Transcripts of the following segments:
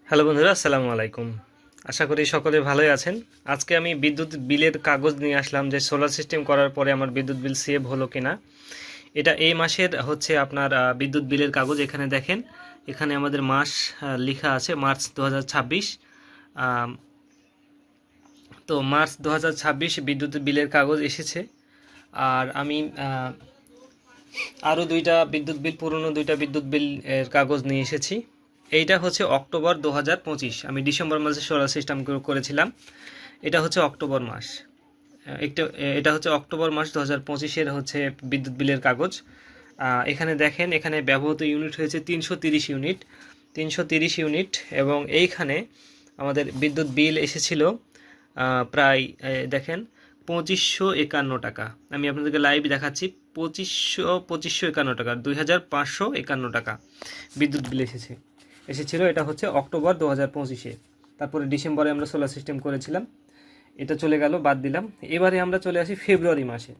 Hello বন্ধুরা, আসসালামু আলাইকুম। আশা করি সকলে ভালোই আছেন। আজকে আমি বিদ্যুৎ বিলের কাগজ নিয়ে আসলাম যে সোলার সিস্টেম করার পরে আমার বিদ্যুৎ বিল সেভ হলো কিনা। এটা এই মাসের হচ্ছে আপনার বিদ্যুৎ বিলের কাগজ। এখানে দেখেন, এখানে আমাদের মাস লেখা আছে মার্চ 2026। তো মার্চ 2026 বিদ্যুৎ বিলের কাগজ এসেছে। আর আমি আরও পুরনো দুইটা বিদ্যুৎ বিল এর কাগজ নিয়ে এসেছি। এইটা হচ্ছে অক্টোবর 2025। আমি ডিসেম্বর মাসে সোলার সিস্টেম করেছিলাম। এটা হচ্ছে অক্টোবর মাস। এটা হচ্ছে অক্টোবর মাস 2025-এর হচ্ছে বিদ্যুৎ বিলের কাগজ। এখানে দেখেন, এখানে ব্যবহৃত ইউনিট হয়েছে 330 ইউনিট। 330 ইউনিট এবং এইখানে আমাদের বিদ্যুৎ বিল এসেছিল প্রায় দেখেন 2551 টাকা। আমি আপনাদেরকে লাইভ দেখাচ্ছি। 2551 টাকা, 2551 টাকা বিদ্যুৎ বিল এসেছিল। এটা হচ্ছে অক্টোবর 2025-এ। তারপরে ডিসেম্বরে আমরা সোলার সিস্টেম করেছিলাম, এটা চলে গেল, বাদ দিলাম। এবারে আমরা চলে আসি ফেব্রুয়ারি মাসে।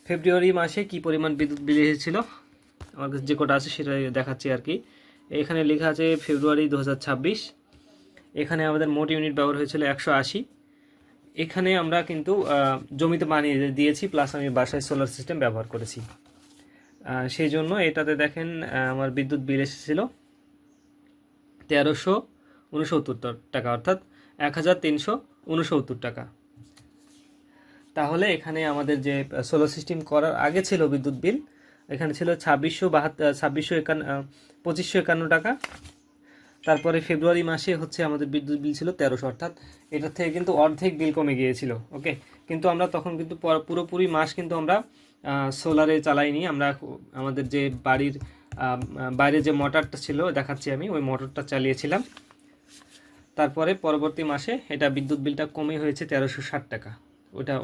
ফেব্রুয়ারি মাসে কি পরিমাণ বিদ্যুৎ বিল এসেছিল আমার কাছে যে কটা আছে সেটা দেখাচ্ছি আর কি। এখানে লেখা আছে ফেব্রুয়ারি 2026। এখানে আমাদের মোট ইউনিট ব্যবহার হয়েছিল 180। এখানে আমরা কিন্তু জমিতে পানি দিয়েছি, প্লাস আমি বাসায় সোলার সিস্টেম ব্যবহার করেছি। সেই জন্য এটাতে দেখেন আমার বিদ্যুৎ বিল এসেছিল 1369 টাকা, অর্থাৎ 1369 টাকা। তাহলে এখানে আমাদের যে সোলার সিস্টেম করার আগে ছিল বিদ্যুৎ বিল, এখানে ছিল 2551 টাকা। তারপরে ফেব্রুয়ারি মাসে হচ্ছে আমাদের বিদ্যুৎ বিল ছিল 1300, অর্থাৎ এটার থেকে কিন্তু অর্ধেক বিল কমে গিয়েছিল। ওকে, কিন্তু আমরা তখন কিন্তু পুরোপুরি মাস কিন্তু আমরা সোলারে চালাইনি। আমরা আমাদের যে বাড়ির বাইরে যে মোটরটা ছিল দেখাচ্ছি আমি, ওই মোটরটা চালিয়েছিলাম। তারপরে পরবর্তী মাসে এটা বিদ্যুৎ বিলটা কমে হয়েছে 1360 টাকা।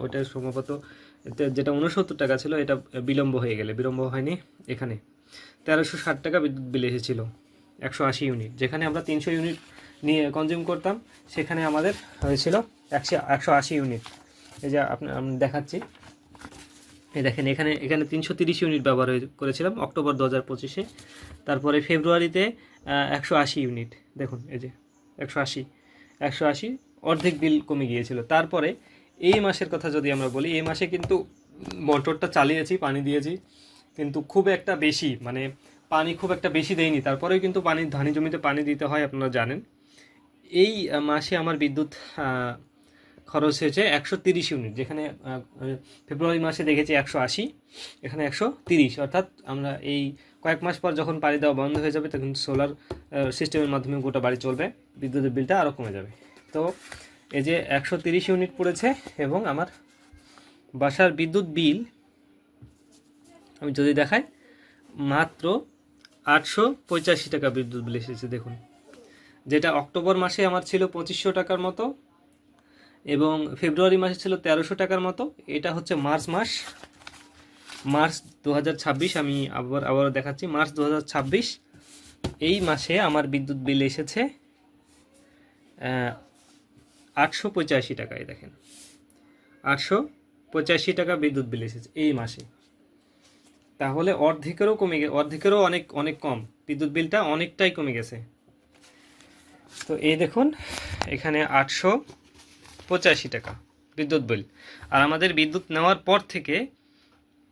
ওটা সম্ভবত যেটা 69 টাকা ছিল, এটা বিলম্ব হয়নি। এখানে 1360 টাকা বিদ্যুৎ বিল এসেছিল 180 ইউনিট। যেখানে আমরা 300 ইউনিট নিয়ে কনজিউম করতাম, সেখানে আমাদের হয়েছিল 180 ইউনিট। এই যে আমি দেখাচ্ছি, এই দেখেন, এখানে 330 ইউনিট ব্যবহার করেছিলাম অক্টোবর 2025-এ। তারপরে ফেব্রুয়ারিতে 180 ইউনিট। দেখুন, এই যে 180 অর্ধেক বিল কমে গিয়েছিল। তারপরে এই মাসের কথা যদি আমরা বলি, এই মাসে কিন্তু মোটরটা চালিয়েছি, পানি দিয়েছি, কিন্তু খুব একটা বেশি পানি খুব একটা বেশি দেয়নি। তারপরেও কিন্তু ধানি জমিতে পানি দিতে হয়, আপনারা জানেন। এই মাসে আমার বিদ্যুৎ খরচ হয়েছে 130 ইউনিট। যেখানে ফেব্রুয়ারি মাসে দেখেছি 180, এখানে 130। অর্থাৎ আমরা এই কয়েক মাস পর যখন পানি দেওয়া বন্ধ হয়ে যাবে, তখন সোলার সিস্টেমের মাধ্যমে গোটা বাড়ি চলবে, বিদ্যুতের বিলটা আরও কমে যাবে। তো এই যে 130 ইউনিট পড়েছে, এবং আমার বাসার বিদ্যুৎ বিল আমি যদি দেখাই, মাত্র 885 টাকা বিদ্যুৎ বিল এসেছে। দেখুন, যেটা অক্টোবর মাসে আমার ছিল 2500 টাকার মতো, এবং ফেব্রুয়ারি মাসে ছিল 1300 টাকার মতো। এটা হচ্ছে মার্চ 2026। আমি আবার দেখাচ্ছি, মার্চ 2026 এই মাসে আমার বিদ্যুৎ বিল এসেছে 885 টাকায়। দেখেন, 885 টাকা বিদ্যুৎ বিল এসেছে এই মাসে। তাহলে অর্ধেকেরও অনেক অনেক কম, বিদ্যুৎ বিলটা অনেকটাই কমে গেছে। তো এই দেখুন, এখানে 885 টাকা বিদ্যুৎ বিল। আর আমাদের বিদ্যুৎ নেওয়ার পর থেকে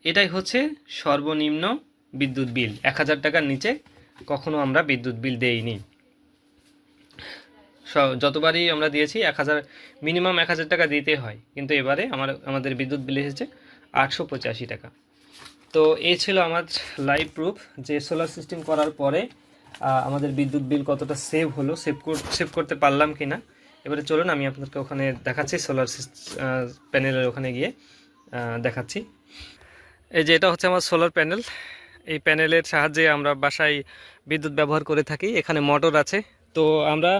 এটাই হচ্ছে সর্বনিম্ন বিদ্যুৎ বিল। 1000 টাকার নিচে কখনো আমরা বিদ্যুৎ বিল দেইনি। যতবারই আমরা দিয়েছি মিনিমাম 1000 টাকা দিতে হয়, কিন্তু এবারে আমাদের বিদ্যুৎ বিল এসেছে 885 টাকা। তো এই ছিল আমার লাইভ প্রুফ যে সোলার সিস্টেম করার পরে আমাদের বিদ্যুৎ বিল কতটা সেভ করতে পারলাম কিনা। এবারে চলুন আমি আপনাদেরকে ওখানে দেখাচ্ছি, সোলার প্যানেলের ওখানে গিয়ে দেখাচ্ছি। এই যে এটা হচ্ছে আমার সোলার প্যানেল। এই প্যানেলের সাহায্যে আমরা বাসায় বিদ্যুৎ ব্যবহার করে থাকি। এখানে মোটর আছে। তো আমরা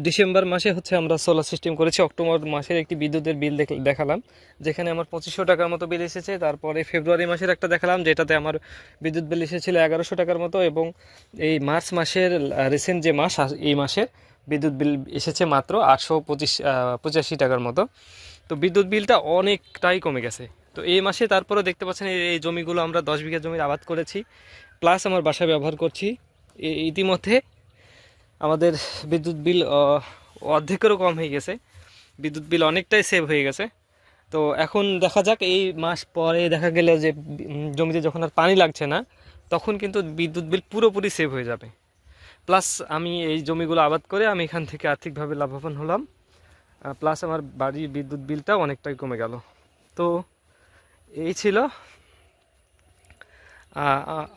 ডিসেম্বর মাসে হচ্ছে আমরা সোলার সিস্টেম করেছি। অক্টোবর মাসের একটি বিদ্যুতের বিল দেখালাম, যেখানে আমার 2500 টাকার মতো বিল এসেছে। তারপরে ফেব্রুয়ারি মাসের একটা দেখালাম, যেটাতে আমার বিদ্যুৎ বিল এসেছিল 1100 টাকার মতো। এবং এই মার্চ মাসের রিসেন্ট যে মাস, এই মাসের বিদ্যুৎ বিল এসেছে মাত্র 885 টাকার মতো। তো বিদ্যুৎ বিলটা অনেকটাই কমে গেছে। তো এই মাসে তারপরে দেখতে পাচ্ছেন এই জমিগুলো আমরা 10 বিঘা জমির আবাদ করেছি, প্লাস আমার বাসায় ব্যবহার করছি। ইতিমধ্যে আমাদের বিদ্যুৎ বিল অর্ধেকেরও কম হয়ে গেছে, বিদ্যুৎ বিল অনেকটাই সেভ হয়ে গেছে। তো এখন দেখা যাক এই মাস পরে দেখা গেল যে জমিতে যখন আর পানি লাগছে না, তখন কিন্তু বিদ্যুৎ বিল পুরোপুরি সেভ হয়ে যাবে। প্লাস আমি এই জমিগুলো আবাদ করে আমি এখান থেকে আর্থিকভাবে লাভবান হলাম, প্লাস আমার বাড়ির বিদ্যুৎ বিলটাও অনেকটাই কমে গেল। তো এই ছিল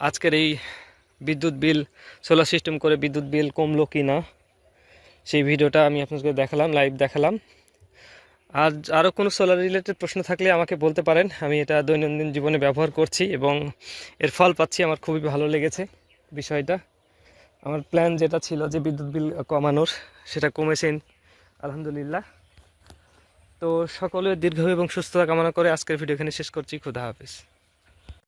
আজকের এই বিদ্যুৎ বিল, সোলার সিস্টেম করে বিদ্যুৎ বিল কমলো কি না সেই ভিডিওটা আমি আপনাদেরকে দেখালাম, লাইভ দেখালাম। আর আরও কোনো সোলার রিলেটেড প্রশ্ন থাকলে আমাকে বলতে পারেন, আমি এটা দৈনন্দিন জীবনে ব্যবহার করছি এবং এর ফল পাচ্ছি, আমার খুবই ভালো লেগেছে বিষয়টা। আমার প্ল্যান যেটা ছিল যে বিদ্যুৎ বিল কমানোর, সেটা কমেছে আলহামদুলিল্লাহ। তো সকলের দীর্ঘ এবং সুস্থতা কামনা করে আজকের ভিডিও এখানে শেষ করছি। খুদা হাফেজ।